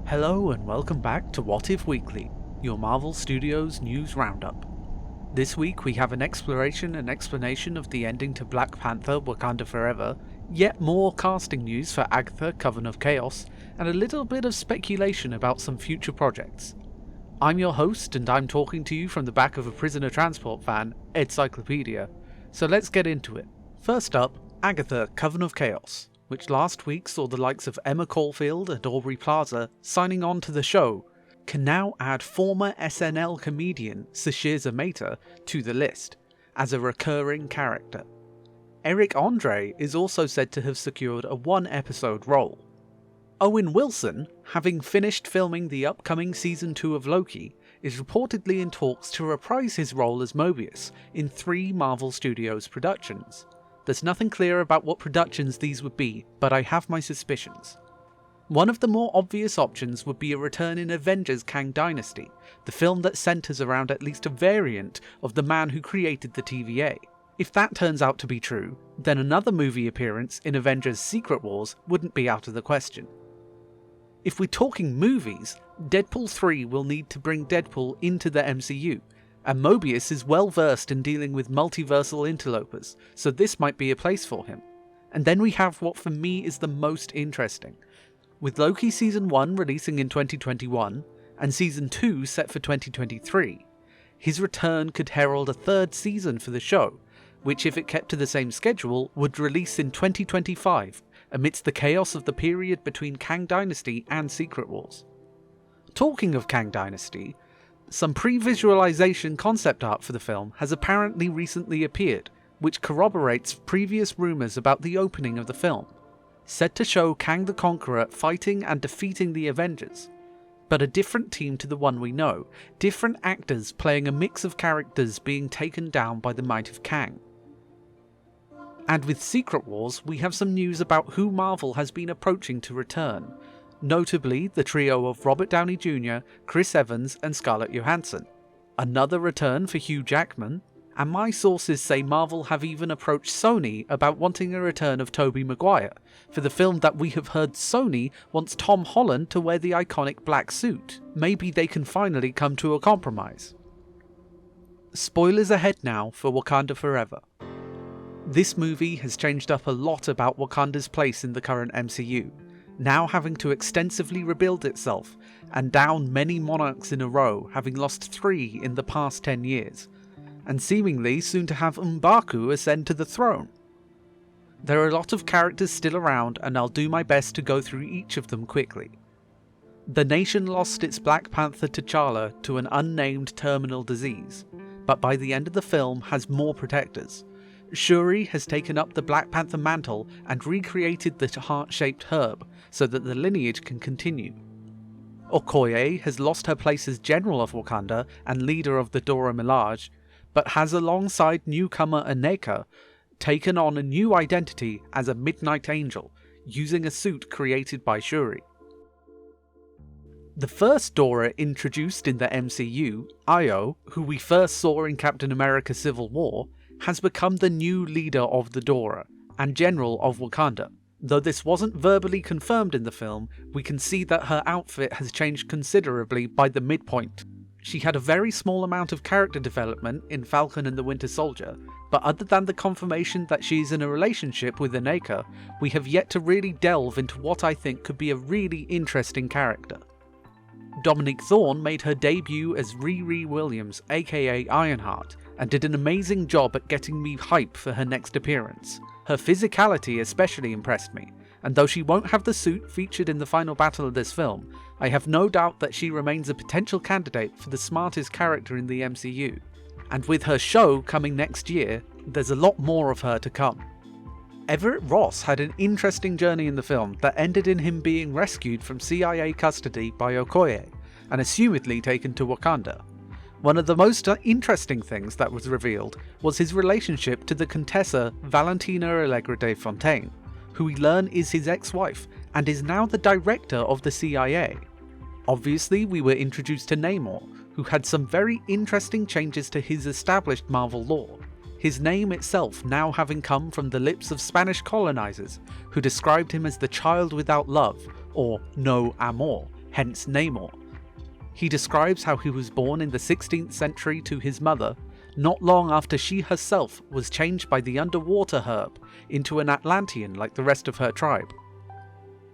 Hello and welcome back to What If Weekly, your Marvel Studios news roundup. This week we have an exploration and explanation of the ending to Black Panther, Wakanda Forever, yet more casting news for Agatha, Coven of Chaos, and a little bit of speculation about some future projects. I'm your host and I'm talking to you from the back of a prisoner transport van, Encyclopedia, so let's get into it. First up, Agatha, Coven of Chaos, which last week saw the likes of Emma Caulfield and Aubrey Plaza signing on to the show, can now add former SNL comedian Sashir Zamata to the list, as a recurring character. Eric Andre is also said to have secured a one-episode role. Owen Wilson, having finished filming the upcoming Season 2 of Loki, is reportedly in talks to reprise his role as Mobius in 3 Marvel Studios productions. There's nothing clear about what productions these would be, but I have my suspicions. One of the more obvious options would be a return in Avengers Kang Dynasty, the film that centres around at least a variant of the man who created the TVA. If that turns out to be true, then another movie appearance in Avengers Secret Wars wouldn't be out of the question. If we're talking movies, Deadpool 3 will need to bring Deadpool into the MCU, and Mobius is well versed in dealing with multiversal interlopers, so this might be a place for him. And then we have what for me is the most interesting. With Loki Season 1 releasing in 2021, and Season 2 set for 2023, his return could herald a 3rd season for the show, which if it kept to the same schedule would release in 2025, amidst the chaos of the period between Kang Dynasty and Secret Wars. Talking of Kang Dynasty, some pre-visualization concept art for the film has apparently recently appeared, which corroborates previous rumours about the opening of the film, said to show Kang the Conqueror fighting and defeating the Avengers, but a different team to the one we know, different actors playing a mix of characters being taken down by the might of Kang. And with Secret Wars, we have some news about who Marvel has been approaching to return, notably the trio of Robert Downey Jr., Chris Evans and Scarlett Johansson, another return for Hugh Jackman, and my sources say Marvel have even approached Sony about wanting a return of Tobey Maguire, for the film that we have heard Sony wants Tom Holland to wear the iconic black suit. Maybe they can finally come to a compromise. Spoilers ahead now for Wakanda Forever. This movie has changed up a lot about Wakanda's place in the current MCU, now having to extensively rebuild itself, and down many monarchs in a row, having lost 3 in the past 10 years, and seemingly soon to have M'Baku ascend to the throne. There are a lot of characters still around, and I'll do my best to go through each of them quickly. The nation lost its Black Panther T'Challa to an unnamed terminal disease, but by the end of the film has more protectors. Shuri has taken up the Black Panther mantle and recreated the heart-shaped herb so that the lineage can continue. Okoye has lost her place as General of Wakanda and leader of the Dora Milaje, but has alongside newcomer Aneka taken on a new identity as a Midnight Angel, using a suit created by Shuri. The first Dora introduced in the MCU, Io, who we first saw in Captain America Civil War, has become the new leader of the Dora, and General of Wakanda. Though this wasn't verbally confirmed in the film, we can see that her outfit has changed considerably by the midpoint. She had a very small amount of character development in Falcon and the Winter Soldier, but other than the confirmation that she's in a relationship with Aneka, we have yet to really delve into what I think could be a really interesting character. Dominique Thorne made her debut as Riri Williams, aka Ironheart, and did an amazing job at getting me hype for her next appearance. Her physicality especially impressed me, and though she won't have the suit featured in the final battle of this film, I have no doubt that she remains a potential candidate for the smartest character in the MCU. And with her show coming next year, there's a lot more of her to come. Everett Ross had an interesting journey in the film that ended in him being rescued from CIA custody by Okoye, and assumedly taken to Wakanda. One of the most interesting things that was revealed was his relationship to the Contessa Valentina Allegra de Fontaine, who we learn is his ex-wife and is now the director of the CIA. Obviously, we were introduced to Namor, who had some very interesting changes to his established Marvel lore, his name itself now having come from the lips of Spanish colonizers, who described him as the child without love, or no amor, hence Namor. He describes how he was born in the 16th century to his mother, not long after she herself was changed by the underwater herb into an Atlantean like the rest of her tribe.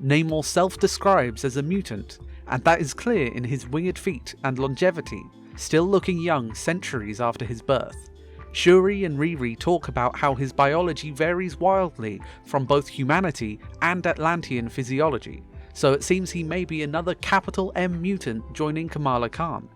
Namor self-describes as a mutant, and that is clear in his winged feet and longevity, still looking young centuries after his birth. Shuri and Riri talk about how his biology varies wildly from both humanity and Atlantean physiology, so it seems he may be another capital M mutant joining Kamala Khan.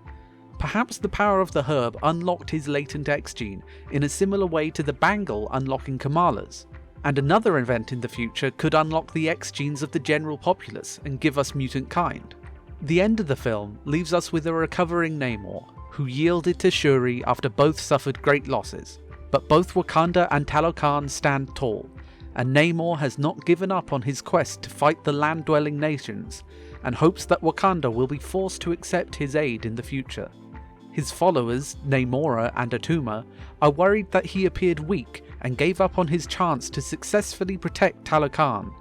Perhaps the power of the herb unlocked his latent X gene in a similar way to the bangle unlocking Kamala's. And another event in the future could unlock the X genes of the general populace and give us mutant kind. The end of the film leaves us with a recovering Namor, who yielded to Shuri after both suffered great losses. But both Wakanda and Talokan stand tall, and Namor has not given up on his quest to fight the land-dwelling nations, and hopes that Wakanda will be forced to accept his aid in the future. His followers, Namora and Atuma, are worried that he appeared weak and gave up on his chance to successfully protect Talokan,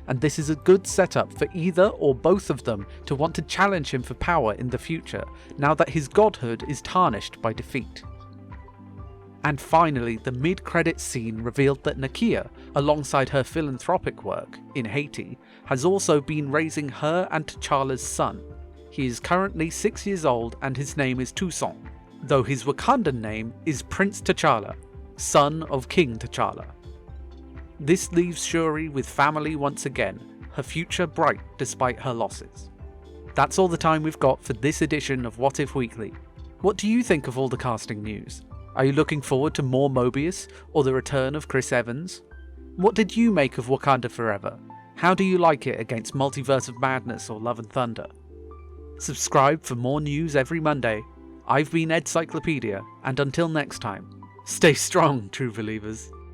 and this is a good setup for either or both of them to want to challenge him for power in the future, now that his godhood is tarnished by defeat. And finally, the mid-credits scene revealed that Nakia, alongside her philanthropic work in Haiti, has also been raising her and T'Challa's son. He is currently 6 years old and his name is Toussaint, though his Wakandan name is Prince T'Challa, son of King T'Challa. This leaves Shuri with family once again, her future bright despite her losses. That's all the time we've got for this edition of What If Weekly. What do you think of all the casting news? Are you looking forward to more Mobius or the return of Chris Evans? What did you make of Wakanda Forever? How do you like it against Multiverse of Madness or Love and Thunder? Subscribe for more news every Monday. I've been Ed Cyclopedia, and until next time, stay strong, true believers.